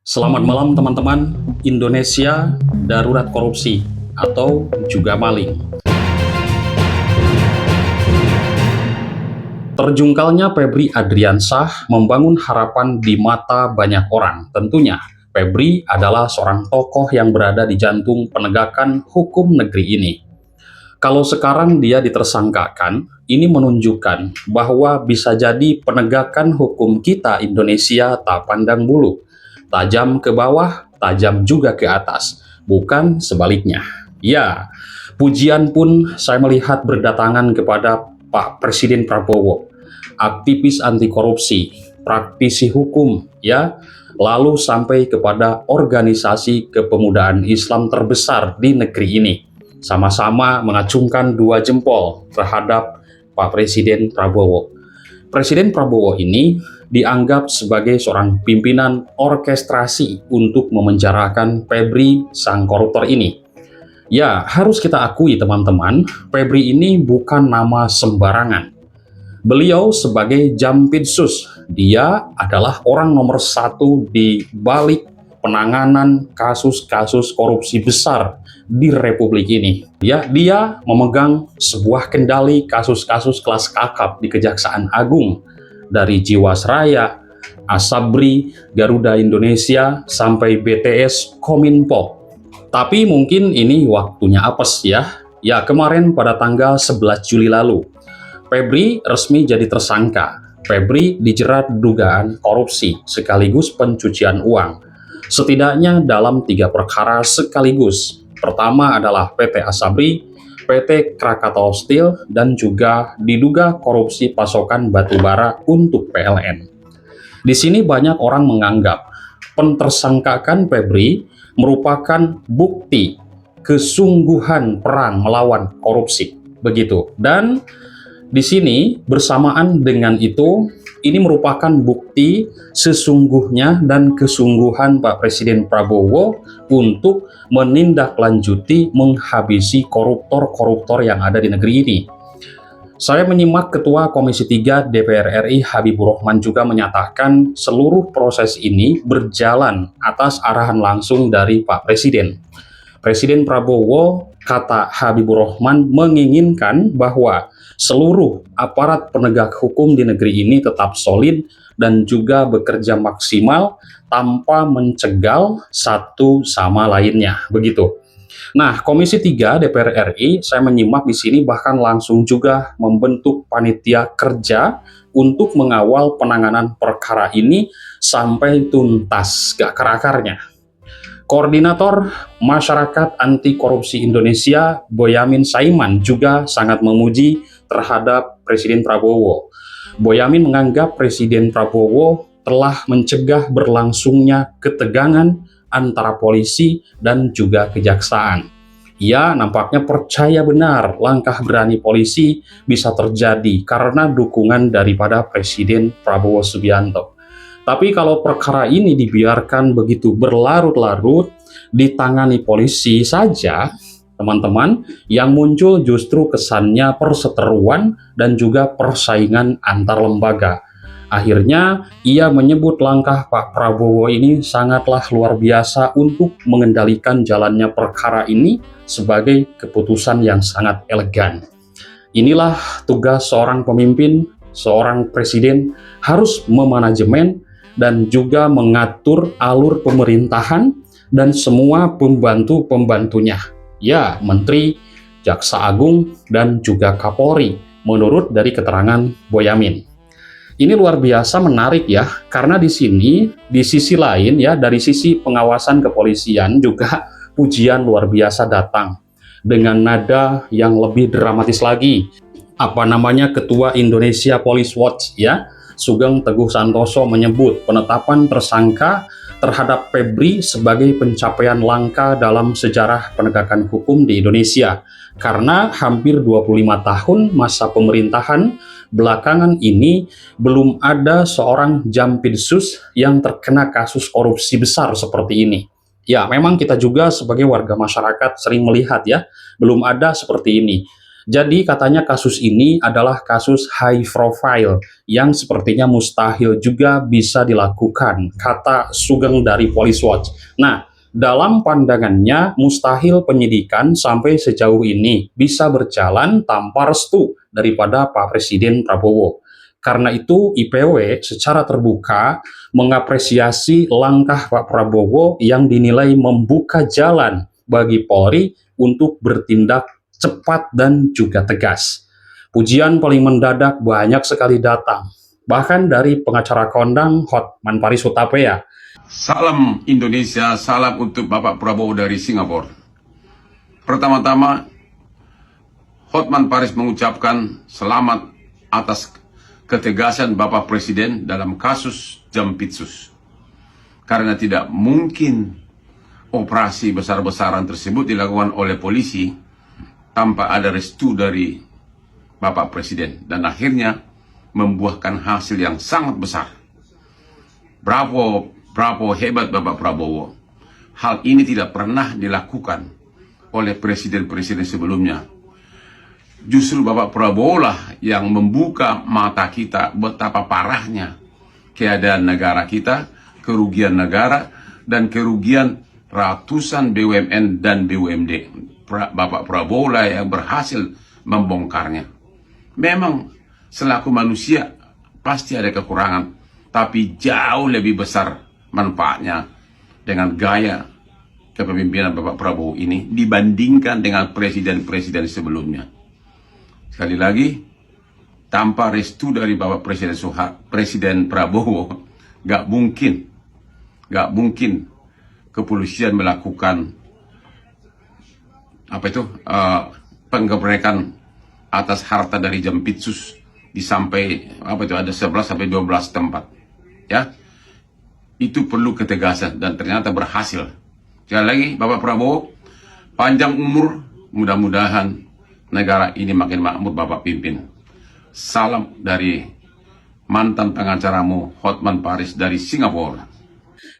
Selamat malam teman-teman. Indonesia darurat korupsi atau juga maling. Terjungkalnya Febri Adriansyah membangun harapan di mata banyak orang. Tentunya Febri adalah seorang tokoh yang berada di jantung penegakan hukum negeri ini. Kalau sekarang dia ditersangkakan, ini menunjukkan bahwa bisa jadi penegakan hukum kita Indonesia tak pandang bulu. Tajam ke bawah, tajam juga ke atas, bukan sebaliknya. Ya, pujian pun saya melihat berdatangan kepada Pak Presiden Prabowo, aktivis anti korupsi, praktisi hukum, ya, lalu sampai kepada organisasi kepemudaan Islam terbesar di negeri ini. Sama-sama mengacungkan dua jempol terhadap Pak Presiden Prabowo. Presiden Prabowo ini dianggap sebagai seorang pimpinan orkestrasi untuk memenjarakan Febri sang koruptor ini. Ya, harus kita akui teman-teman, Febri ini bukan nama sembarangan. Beliau sebagai Jampitsus, dia adalah orang nomor satu di balik penanganan kasus-kasus korupsi besar di Republik ini. Ya, dia memegang sebuah kendali kasus-kasus kelas kakap di Kejaksaan Agung, dari Jiwasraya, Asabri, Garuda Indonesia, sampai BTS Kominfo. Tapi mungkin ini waktunya apes ya. Ya, kemarin pada tanggal 11 Juli lalu, Febri resmi jadi tersangka. Febri dijerat dugaan korupsi sekaligus pencucian uang. Setidaknya dalam 3 perkara sekaligus. Pertama adalah PT Asabri, PT Krakatau Steel, dan juga diduga korupsi pasokan batubara untuk PLN. Di sini banyak orang menganggap pentersangkaan Febri merupakan bukti kesungguhan perang melawan korupsi. Begitu. Dan di sini bersamaan dengan itu, ini merupakan bukti sesungguhnya dan kesungguhan Pak Presiden Prabowo untuk menindaklanjuti menghabisi koruptor-koruptor yang ada di negeri ini. Saya menyimak Ketua Komisi 3 DPR RI Habibur Rahman juga menyatakan seluruh proses ini berjalan atas arahan langsung dari Pak Presiden. Presiden Prabowo, kata Habibur Rahman, menginginkan bahwa seluruh aparat penegak hukum di negeri ini tetap solid dan juga bekerja maksimal tanpa mencegal satu sama lainnya, begitu. Nah, Komisi 3 DPR RI, saya menyimak di sini bahkan langsung juga membentuk panitia kerja untuk mengawal penanganan perkara ini sampai tuntas, gak akar-akarnya. Koordinator Masyarakat Anti Korupsi Indonesia, Boyamin Saiman, juga sangat memuji terhadap Presiden Prabowo. Boyamin menganggap Presiden Prabowo telah mencegah berlangsungnya ketegangan antara polisi dan juga kejaksaan. Ia nampaknya percaya benar langkah berani polisi bisa terjadi karena dukungan daripada Presiden Prabowo Subianto. Tapi kalau perkara ini dibiarkan begitu berlarut-larut, ditangani polisi saja, teman-teman, yang muncul justru kesannya perseteruan dan juga persaingan antar lembaga. Akhirnya, ia menyebut langkah Pak Prabowo ini sangatlah luar biasa untuk mengendalikan jalannya perkara ini sebagai keputusan yang sangat elegan. Inilah tugas seorang pemimpin, seorang presiden harus memanajemen dan juga mengatur alur pemerintahan dan semua pembantu-pembantunya. Ya, Menteri, Jaksa Agung, dan juga Kapolri, menurut dari keterangan Boyamin. Ini luar biasa menarik ya, karena di sini, di sisi lain ya, dari sisi pengawasan kepolisian juga pujian luar biasa datang. Dengan nada yang lebih dramatis lagi. Ketua Indonesia Police Watch ya, Sugeng Teguh Santoso menyebut penetapan tersangka terhadap Febri sebagai pencapaian langka dalam sejarah penegakan hukum di Indonesia. Karena hampir 25 tahun masa pemerintahan belakangan ini belum ada seorang Jampitsus yang terkena kasus korupsi besar seperti ini. Ya, memang kita juga sebagai warga masyarakat sering melihat ya, belum ada seperti ini. Jadi katanya kasus ini adalah kasus high profile yang sepertinya mustahil juga bisa dilakukan, kata Sugeng dari Police Watch. Nah, dalam pandangannya mustahil penyidikan sampai sejauh ini bisa berjalan tanpa restu daripada Pak Presiden Prabowo. Karena itu IPW secara terbuka mengapresiasi langkah Pak Prabowo yang dinilai membuka jalan bagi Polri untuk bertindak cepat dan juga tegas. Pujian paling mendadak banyak sekali datang, bahkan dari pengacara kondang Hotman Paris Hutapea. Salam Indonesia, salam untuk Bapak Prabowo dari Singapura. Pertama-tama, Hotman Paris mengucapkan selamat atas ketegasan Bapak Presiden dalam kasus Jampitsus. Karena tidak mungkin operasi besar-besaran tersebut dilakukan oleh polisi tanpa ada restu dari Bapak Presiden. Dan akhirnya membuahkan hasil yang sangat besar. Bravo, bravo, hebat Bapak Prabowo. Hal ini tidak pernah dilakukan oleh presiden-presiden sebelumnya. Justru Bapak Prabowo lah yang membuka mata kita betapa parahnya keadaan negara kita, kerugian negara, dan kerugian ratusan BUMN dan BUMD. Bapak Prabowo lah yang berhasil membongkarnya. Memang selaku manusia pasti ada kekurangan, tapi jauh lebih besar manfaatnya dengan gaya kepemimpinan Bapak Prabowo ini dibandingkan dengan presiden-presiden sebelumnya. Sekali lagi, tanpa restu dari Bapak Presiden Prabowo, gak mungkin kepolisian melakukan penggebrekan atas harta dari Jampitsus di sampai ada 11 sampai 12 tempat. Ya, itu perlu ketegasan dan ternyata berhasil. Sekali lagi, Bapak Prabowo, panjang umur, mudah-mudahan negara ini makin makmur Bapak pimpin. Salam dari mantan pengacaramu Hotman Paris dari Singapura.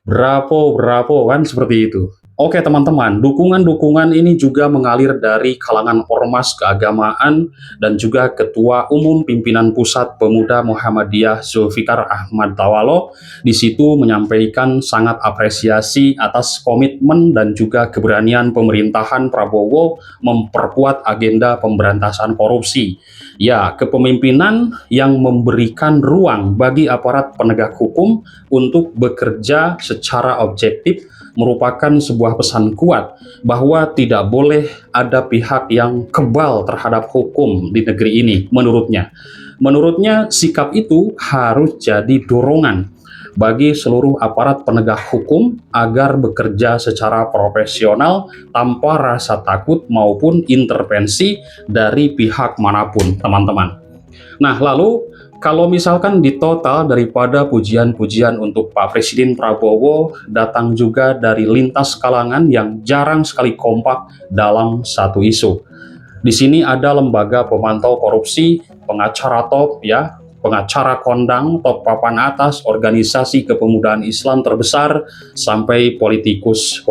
Bravo kan seperti itu. Oke teman-teman, dukungan-dukungan ini juga mengalir dari kalangan ormas keagamaan dan juga Ketua Umum Pimpinan Pusat Pemuda Muhammadiyah Zulfikar Ahmad Tawalo di situ menyampaikan sangat apresiasi atas komitmen dan juga keberanian pemerintahan Prabowo memperkuat agenda pemberantasan korupsi. Ya, kepemimpinan yang memberikan ruang bagi aparat penegak hukum untuk bekerja secara objektif merupakan sebuah pesan kuat bahwa tidak boleh ada pihak yang kebal terhadap hukum di negeri ini menurutnya. Menurutnya sikap itu harus jadi dorongan bagi seluruh aparat penegak hukum agar bekerja secara profesional tanpa rasa takut maupun intervensi dari pihak manapun, teman-teman. Nah, lalu kalau misalkan di total daripada pujian-pujian untuk Pak Presiden Prabowo datang juga dari lintas kalangan yang jarang sekali kompak dalam satu isu. Di sini ada lembaga pemantau korupsi, pengacara top ya, pengacara kondang, top papan atas, organisasi kepemudaan Islam terbesar, sampai politikus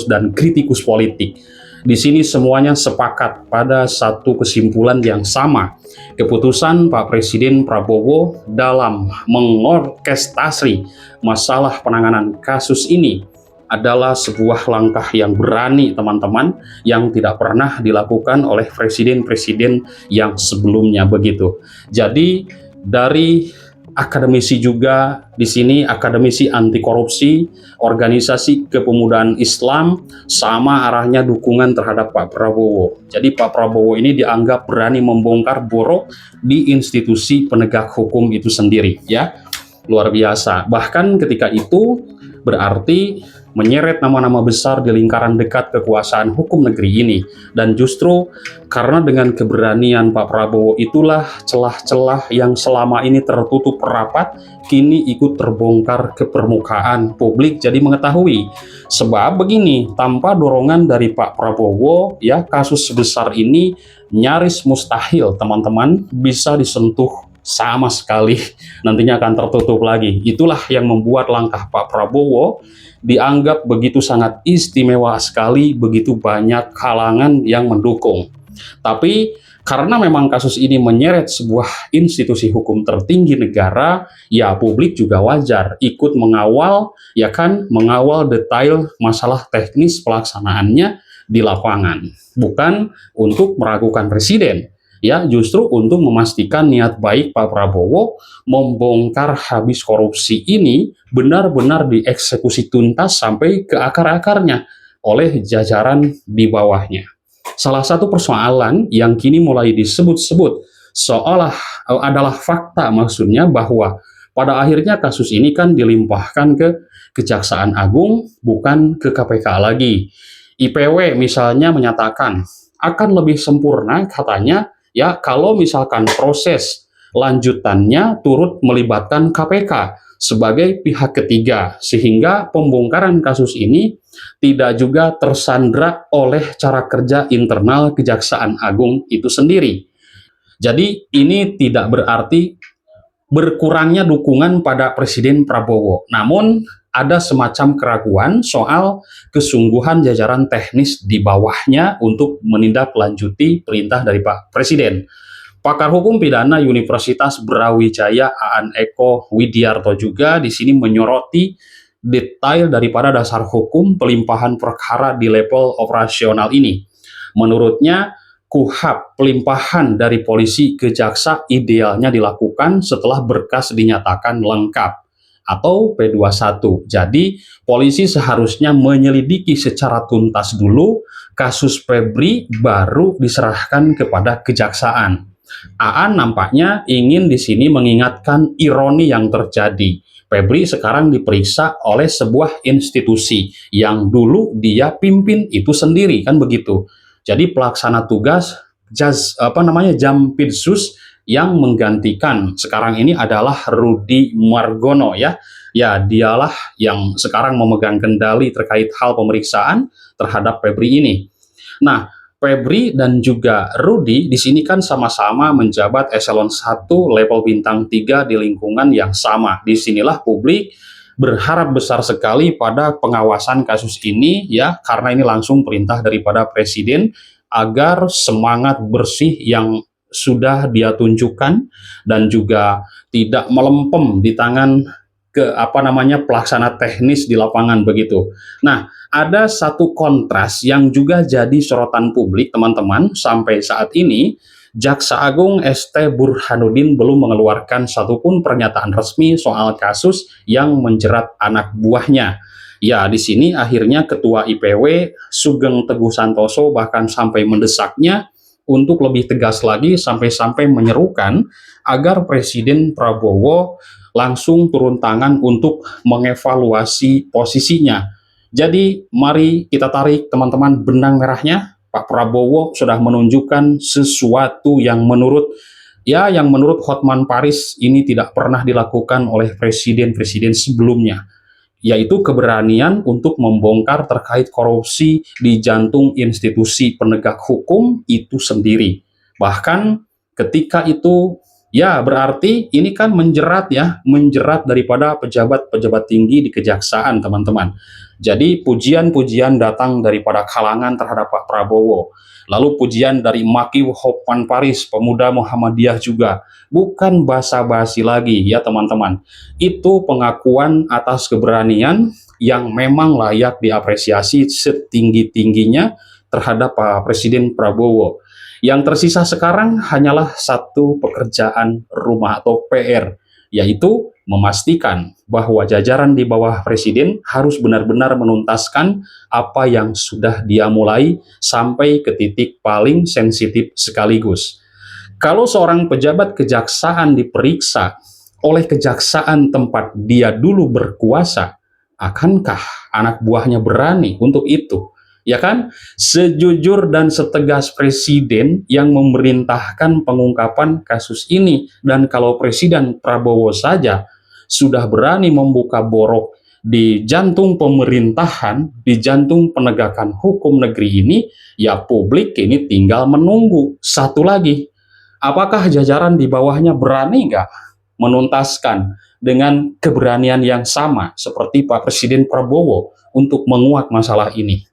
dan kritikus politik. Di sini semuanya sepakat pada satu kesimpulan yang sama. Keputusan Pak Presiden Prabowo dalam mengorkestrasi masalah penanganan kasus ini adalah sebuah langkah yang berani, teman-teman, yang tidak pernah dilakukan oleh presiden-presiden yang sebelumnya begitu. Jadi dari akademisi juga di sini, akademisi anti korupsi, organisasi kepemudaan Islam, sama arahnya dukungan terhadap Pak Prabowo. Jadi Pak Prabowo ini dianggap berani membongkar borok di institusi penegak hukum itu sendiri, ya. Luar biasa. Bahkan ketika itu berarti menyeret nama-nama besar di lingkaran dekat kekuasaan hukum negeri ini. Dan justru karena dengan keberanian Pak Prabowo itulah celah-celah yang selama ini tertutup rapat kini ikut terbongkar ke permukaan publik jadi mengetahui. Sebab begini, tanpa dorongan dari Pak Prabowo ya, kasus sebesar ini nyaris mustahil teman-teman bisa disentuh sama sekali, nantinya akan tertutup lagi. Itulah yang membuat langkah Pak Prabowo dianggap begitu sangat istimewa sekali, begitu banyak kalangan yang mendukung. Tapi Karena memang kasus ini menyeret sebuah institusi hukum tertinggi negara, ya publik juga wajar ikut mengawal, ya kan, mengawal detail masalah teknis pelaksanaannya di lapangan. Bukan untuk meragukan presiden, ya justru untuk memastikan niat baik Pak Prabowo membongkar habis korupsi ini benar-benar dieksekusi tuntas sampai ke akar-akarnya oleh jajaran di bawahnya. Salah satu persoalan yang kini mulai disebut-sebut seolah adalah fakta, maksudnya bahwa pada akhirnya kasus ini kan dilimpahkan ke Kejaksaan Agung, bukan ke KPK lagi. IPW misalnya menyatakan akan lebih sempurna katanya ya kalau misalkan proses lanjutannya turut melibatkan KPK sebagai pihak ketiga, sehingga pembongkaran kasus ini tidak juga tersandra oleh cara kerja internal Kejaksaan Agung itu sendiri. Jadi ini tidak berarti berkurangnya dukungan pada Presiden Prabowo. Namun ada semacam keraguan soal kesungguhan jajaran teknis di bawahnya untuk menindaklanjuti perintah dari Pak Presiden. Pakar hukum pidana Universitas Brawijaya Aan Eko Widiarto juga di sini menyoroti detail daripada dasar hukum pelimpahan perkara di level operasional ini. Menurutnya, KUHP pelimpahan dari polisi ke jaksa idealnya dilakukan setelah berkas dinyatakan lengkap atau P21. Jadi, polisi seharusnya menyelidiki secara tuntas dulu kasus Febri baru diserahkan kepada kejaksaan. Aan nampaknya ingin di sini mengingatkan ironi yang terjadi. Febri sekarang diperiksa oleh sebuah institusi yang dulu dia pimpin itu sendiri, kan begitu. Jadi pelaksana tugas Jampitsus yang menggantikan sekarang ini adalah Rudi Margono ya. Ya, dialah yang sekarang memegang kendali terkait hal pemeriksaan terhadap Febri ini. Nah, Febri dan juga Rudi di sini kan sama-sama menjabat eselon 1 level bintang 3 di lingkungan yang sama. Disinilah publik berharap besar sekali pada pengawasan kasus ini ya, karena ini langsung perintah daripada Presiden agar semangat bersih yang sudah dia tunjukkan dan juga tidak melempem di tangan pelaksana teknis di lapangan begitu. Nah, ada satu kontras yang juga jadi sorotan publik teman-teman sampai saat ini. Jaksa Agung ST Burhanuddin belum mengeluarkan satupun pernyataan resmi soal kasus yang menjerat anak buahnya. Ya, di sini akhirnya Ketua IPW Sugeng Teguh Santoso bahkan sampai mendesaknya untuk lebih tegas lagi sampai-sampai menyerukan agar Presiden Prabowo langsung turun tangan untuk mengevaluasi posisinya. Jadi mari kita tarik teman-teman benang merahnya. Pak Prabowo sudah menunjukkan sesuatu yang menurut Hotman Paris ini tidak pernah dilakukan oleh presiden-presiden sebelumnya, yaitu keberanian untuk membongkar terkait korupsi di jantung institusi penegak hukum itu sendiri. Bahkan ketika itu ya berarti ini kan menjerat daripada pejabat-pejabat tinggi di kejaksaan teman-teman. Jadi pujian-pujian datang daripada kalangan terhadap Pak Prabowo. Lalu pujian dari Maki Hotman Paris, pemuda Muhammadiyah juga. Bukan basa-basi lagi ya teman-teman. Itu pengakuan atas keberanian yang memang layak diapresiasi setinggi-tingginya terhadap Pak Presiden Prabowo. Yang tersisa sekarang hanyalah satu pekerjaan rumah atau PR, yaitu memastikan bahwa jajaran di bawah Presiden harus benar-benar menuntaskan apa yang sudah dia mulai sampai ke titik paling sensitif sekaligus. Kalau seorang pejabat kejaksaan diperiksa oleh kejaksaan tempat dia dulu berkuasa, akankah anak buahnya berani untuk itu? Ya kan, sejujur dan setegas presiden yang memerintahkan pengungkapan kasus ini, dan kalau Presiden Prabowo saja sudah berani membuka borok di jantung pemerintahan, di jantung penegakan hukum negeri ini, ya publik ini tinggal menunggu. Satu lagi, apakah jajaran di bawahnya berani nggak menuntaskan dengan keberanian yang sama seperti Pak Presiden Prabowo untuk menguak masalah ini?